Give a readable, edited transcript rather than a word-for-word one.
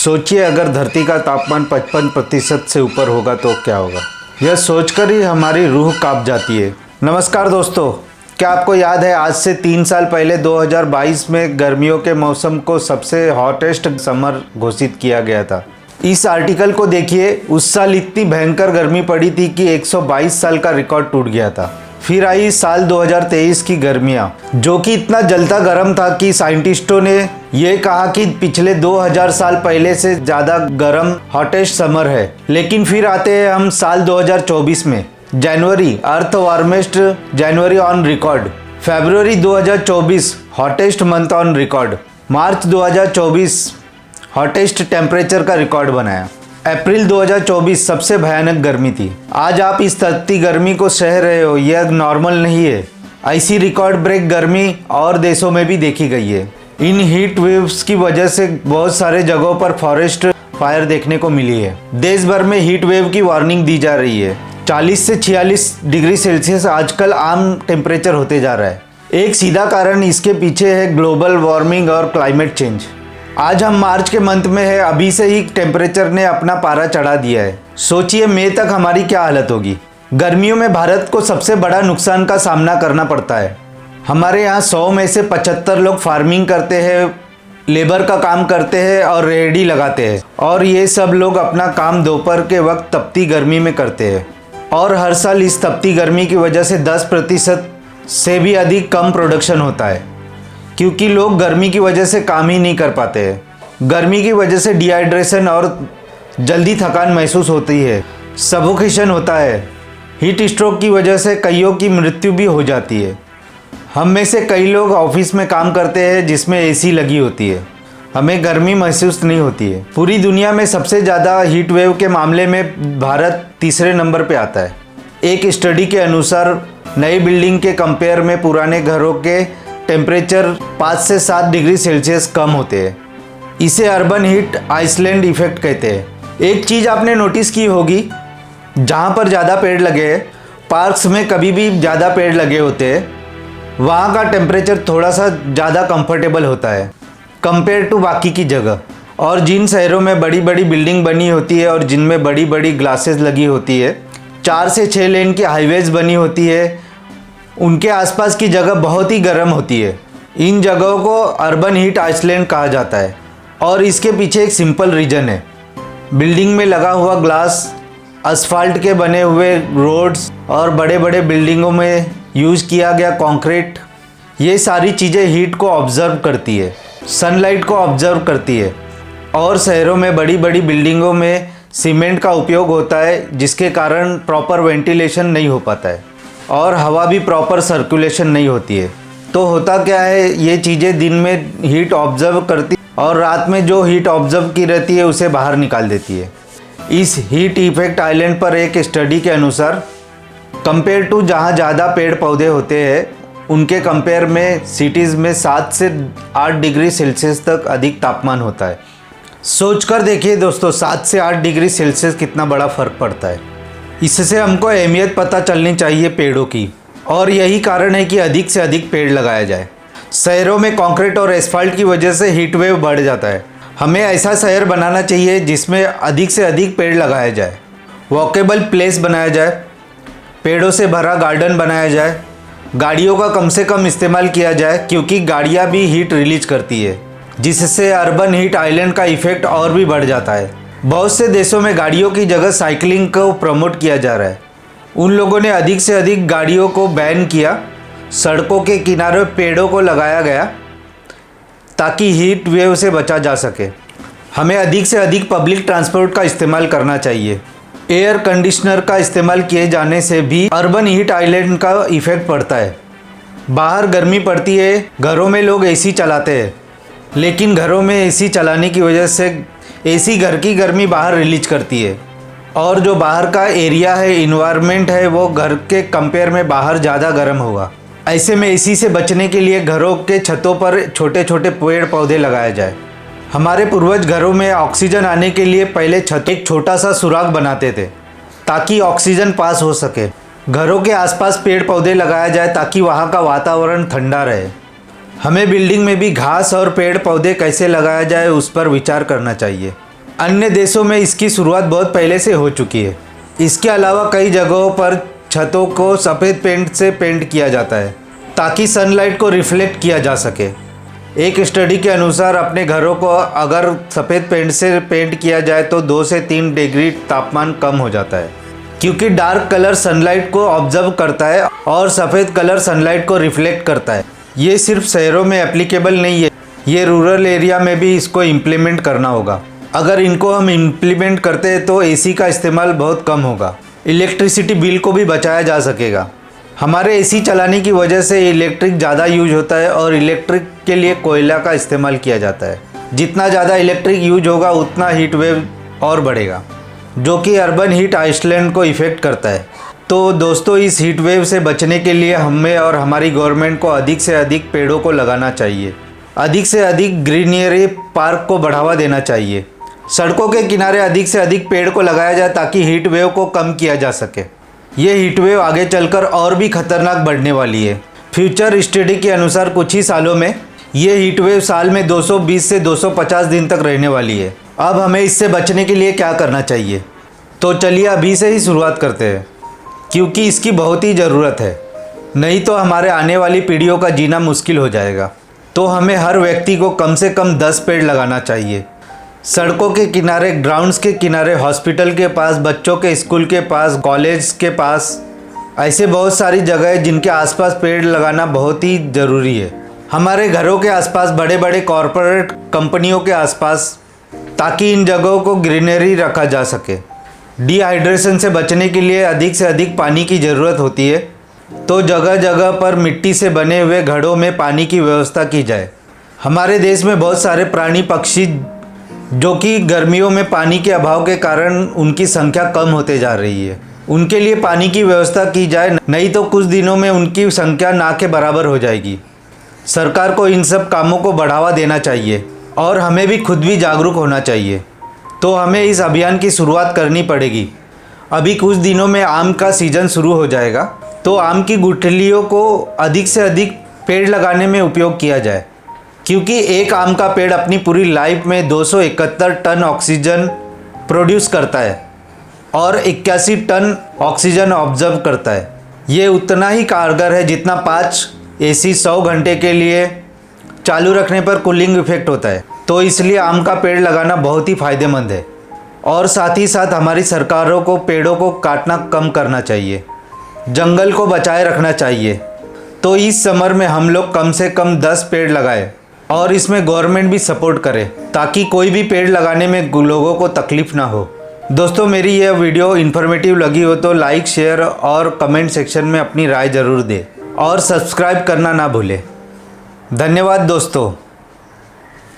सोचिए अगर धरती का तापमान 55% से ऊपर होगा तो क्या होगा। यह सोचकर ही हमारी रूह कांप जाती है। नमस्कार दोस्तों, क्या आपको याद है आज से 3 साल पहले 2022 में गर्मियों के मौसम को सबसे हॉटेस्ट समर घोषित किया गया था। इस आर्टिकल को देखिए, उस साल इतनी भयंकर गर्मी पड़ी थी कि 122 साल का रिकॉर्ड टूट गया था। फिर आई साल 2023 की गर्मियाँ, जो कि इतना जलता गर्म था कि साइंटिस्टों ने ये कहा कि पिछले 2000 साल पहले से ज़्यादा गर्म हॉटेस्ट समर है। लेकिन फिर आते हैं हम साल 2024 में। January Earth warmest January on record, February 2024 hottest month on record, March 2024 hottest temperature का रिकॉर्ड बनाया। अप्रैल 2024 सबसे भयानक गर्मी थी। आज आप इस तपती गर्मी को सह रहे हो, यह नॉर्मल नहीं है। ऐसी रिकॉर्ड ब्रेक गर्मी और देशों में भी देखी गई है। इन हीट वेव्स की वजह से बहुत सारे जगहों पर फॉरेस्ट फायर देखने को मिली है। देश भर में हीट वेव की वार्निंग दी जा रही है। 40 से 46 डिग्री सेल्सियस आजकल आम टेम्परेचर होते जा रहा है। एक सीधा कारण इसके पीछे है ग्लोबल वार्मिंग और क्लाइमेट चेंज। आज हम मार्च के मंथ में है, अभी से ही टेम्परेचर ने अपना पारा चढ़ा दिया है। सोचिए मई तक हमारी क्या हालत होगी। गर्मियों में भारत को सबसे बड़ा नुकसान का सामना करना पड़ता है। हमारे यहाँ 100 में से 75 लोग फार्मिंग करते हैं, लेबर का काम करते हैं और रेहड़ी लगाते हैं, और ये सब लोग अपना काम दोपहर के वक्त तपती गर्मी में करते हैं। और हर साल इस तपती गर्मी की वजह से 10% से भी अधिक कम प्रोडक्शन होता है, क्योंकि लोग गर्मी की वजह से काम ही नहीं कर पाते हैं। गर्मी की वजह से डिहाइड्रेशन और जल्दी थकान महसूस होती है, सफोकेशन होता है। हीट स्ट्रोक की वजह से कईयों की मृत्यु भी हो जाती है। हम में से कई लोग ऑफिस में काम करते हैं जिसमें एसी लगी होती है, हमें गर्मी महसूस नहीं होती है। पूरी दुनिया में सबसे ज़्यादा हीट वेव के मामले में भारत तीसरे नंबर पे आता है। एक स्टडी के अनुसार नई बिल्डिंग के कंपेयर में पुराने घरों के टेम्परेचर 5 से 7 डिग्री सेल्सियस कम होते हैं। इसे अर्बन हीट आइसलैंड इफेक्ट कहते हैं। एक चीज़ आपने नोटिस की होगी, जहाँ पर ज़्यादा पेड़ लगे हैं, पार्क्स में कभी भी ज़्यादा पेड़ लगे होते हैं, वहाँ का टेम्परेचर थोड़ा सा ज़्यादा कंफर्टेबल होता है कंपेयर टू बाकी की जगह। और जिन शहरों में बड़ी बड़ी बिल्डिंग बनी होती है और जिनमें बड़ी बड़ी ग्लासेस लगी होती है, 4 से 6 लेन की हाईवेज बनी होती है, उनके आसपास की जगह बहुत ही गर्म होती है। इन जगहों को अर्बन हीट आइसलैंड कहा जाता है, और इसके पीछे एक सिंपल रीज़न है। बिल्डिंग में लगा हुआ ग्लास, असफाल्ट के बने हुए रोड्स और बड़े बड़े बिल्डिंगों में यूज़ किया गया कंक्रीट, ये सारी चीज़ें हीट को ऑब्ज़र्व करती है, सनलाइट को ऑब्ज़र्व करती है। और शहरों में बड़ी बड़ी बिल्डिंगों में सीमेंट का उपयोग होता है, जिसके कारण प्रॉपर वेंटिलेशन नहीं हो पाता है और हवा भी प्रॉपर सर्कुलेशन नहीं होती है। तो होता क्या है, ये चीज़ें दिन में हीट ऑब्ज़र्व करती और रात में जो हीट ऑब्ज़र्व की रहती है उसे बाहर निकाल देती है। इस हीट इफेक्ट आइलैंड पर एक स्टडी के अनुसार कंपेयर टू जहाँ ज़्यादा पेड़ पौधे होते हैं, उनके कंपेयर में सिटीज़ में 7 से 8 डिग्री सेल्सियस तक अधिक तापमान होता है। सोचकर देखिए दोस्तों, 7 से 8 डिग्री सेल्सियस कितना बड़ा फ़र्क पड़ता है। इससे हमको अहमियत पता चलनी चाहिए पेड़ों की, और यही कारण है कि अधिक से अधिक पेड़ लगाया जाए। शहरों में कंक्रीट और एस्फाल्ट की वजह से हीट वेव बढ़ जाता है। हमें ऐसा शहर बनाना चाहिए जिसमें अधिक से अधिक पेड़ लगाया जाए, वॉकेबल प्लेस बनाया जाए, पेड़ों से भरा गार्डन बनाया जाए, गाड़ियों का कम से कम इस्तेमाल किया जाए, क्योंकि गाड़ियाँ भी हीट रिलीज करती है, जिससे अर्बन हीट आइलैंड का इफेक्ट और भी बढ़ जाता है। बहुत से देशों में गाड़ियों की जगह साइकिलिंग को प्रमोट किया जा रहा है। उन लोगों ने अधिक से अधिक गाड़ियों को बैन किया, सड़कों के किनारे पेड़ों को लगाया गया ताकि हीट वेव से बचा जा सके। हमें अधिक से अधिक पब्लिक ट्रांसपोर्ट का इस्तेमाल करना चाहिए। एयर कंडीशनर का इस्तेमाल किए जाने से भी अर्बन हीट आइलैंड का इफेक्ट पड़ता है। बाहर गर्मी पड़ती है, घरों में लोग एसी चलाते हैं, लेकिन घरों में एसी चलाने की वजह से एसी घर की गर्मी बाहर रिलीज करती है, और जो बाहर का एरिया है, इन्वायरमेंट है, वो घर के कंपेयर में बाहर ज़्यादा गर्म होगा। ऐसे में एसी से बचने के लिए घरों के छतों पर छोटे छोटे पेड़ पौधे लगाए जाए। हमारे पूर्वज घरों में ऑक्सीजन आने के लिए पहले छत एक छोटा सा सुराख बनाते थे ताकि ऑक्सीजन पास हो सके। घरों के आसपास पेड़ पौधे लगाया जाए ताकि वहाँ का वातावरण ठंडा रहे। हमें बिल्डिंग में भी घास और पेड़ पौधे कैसे लगाया जाए उस पर विचार करना चाहिए। अन्य देशों में इसकी शुरुआत बहुत पहले से हो चुकी है। इसके अलावा कई जगहों पर छतों को सफ़ेद पेंट से पेंट किया जाता है ताकि सनलाइट को रिफ्लेक्ट किया जा सके। एक स्टडी के अनुसार अपने घरों को अगर सफ़ेद पेंट से पेंट किया जाए तो 2 से 3 डिग्री तापमान कम हो जाता है, क्योंकि डार्क कलर सनलाइट को ऑब्जर्व करता है और सफ़ेद कलर सनलाइट को रिफ्लेक्ट करता है। ये सिर्फ शहरों में एप्लीकेबल नहीं है, ये रूरल एरिया में भी इसको इम्प्लीमेंट करना होगा। अगर इनको हम इम्प्लीमेंट करते हैं तो एसी का इस्तेमाल बहुत कम होगा, इलेक्ट्रिसिटी बिल को भी बचाया जा सकेगा। हमारे एसी चलाने की वजह से इलेक्ट्रिक ज़्यादा यूज होता है और इलेक्ट्रिक के लिए कोयला का इस्तेमाल किया जाता है। जितना ज़्यादा इलेक्ट्रिक यूज होगा उतना हीट वेव और बढ़ेगा, जो कि अर्बन हीट आइसलैंड को इफ़ेक्ट करता है। तो दोस्तों, इस हीट वेव से बचने के लिए हमें और हमारी गवर्नमेंट को अधिक से अधिक पेड़ों को लगाना चाहिए। अधिक से अधिक ग्रीनरी पार्क को बढ़ावा देना चाहिए। सड़कों के किनारे अधिक से अधिक पेड़ को लगाया जाए ताकि हीट वेव को कम किया जा सके। ये हीट वेव आगे चलकर और भी खतरनाक बढ़ने वाली है। फ्यूचर स्टडी के अनुसार कुछ ही सालों में ये हीट वेव साल में 220 से 250 दिन तक रहने वाली है। अब हमें इससे बचने के लिए क्या करना चाहिए? तो चलिए अभी से ही शुरुआत करते हैं, क्योंकि इसकी बहुत ही ज़रूरत है। नहीं तो हमारे आने वाली पीढ़ियों का जीना मुश्किल हो जाएगा। तो हमें हर व्यक्ति को कम से कम 10 पेड़ लगाना चाहिए। सड़कों के किनारे, ग्राउंड्स के किनारे, हॉस्पिटल के पास, बच्चों के स्कूल के पास, कॉलेज के पास, ऐसे बहुत सारी जगह है जिनके आसपास पेड़ लगाना बहुत ही ज़रूरी है। हमारे घरों के आसपास, बड़े बड़े कॉरपोरेट कंपनियों के आसपास, ताकि इन जगहों को ग्रीनरी रखा जा सके। डिहाइड्रेशन से बचने के लिए अधिक से अधिक पानी की ज़रूरत होती है, तो जगह जगह पर मिट्टी से बने हुए घड़ों में पानी की व्यवस्था की जाए। हमारे देश में बहुत सारे प्राणी पक्षी जो कि गर्मियों में पानी के अभाव के कारण उनकी संख्या कम होते जा रही है, उनके लिए पानी की व्यवस्था की जाए, नहीं तो कुछ दिनों में उनकी संख्या ना के बराबर हो जाएगी। सरकार को इन सब कामों को बढ़ावा देना चाहिए और हमें भी खुद भी जागरूक होना चाहिए। तो हमें इस अभियान की शुरुआत करनी पड़ेगी। अभी कुछ दिनों में आम का सीज़न शुरू हो जाएगा, तो आम की गुठलियों को अधिक से अधिक पेड़ लगाने में उपयोग किया जाए, क्योंकि एक आम का पेड़ अपनी पूरी लाइफ में 271 टन ऑक्सीजन प्रोड्यूस करता है और 81 टन ऑक्सीजन ऑब्जर्व करता है। ये उतना ही कारगर है जितना 5 एसी 100 घंटे के लिए चालू रखने पर कूलिंग इफेक्ट होता है। तो इसलिए आम का पेड़ लगाना बहुत ही फ़ायदेमंद है। और साथ ही साथ हमारी सरकारों को पेड़ों को काटना कम करना चाहिए, जंगल को बचाए रखना चाहिए। तो इस समर में हम लोग कम से कम 10 पेड़ लगाएं और इसमें गवर्नमेंट भी सपोर्ट करे, ताकि कोई भी पेड़ लगाने में लोगों को तकलीफ़ ना हो। दोस्तों, मेरी यह वीडियो इन्फॉर्मेटिव लगी हो तो लाइक, शेयर और कमेंट सेक्शन में अपनी राय ज़रूर दें और सब्सक्राइब करना ना भूलें। धन्यवाद दोस्तों।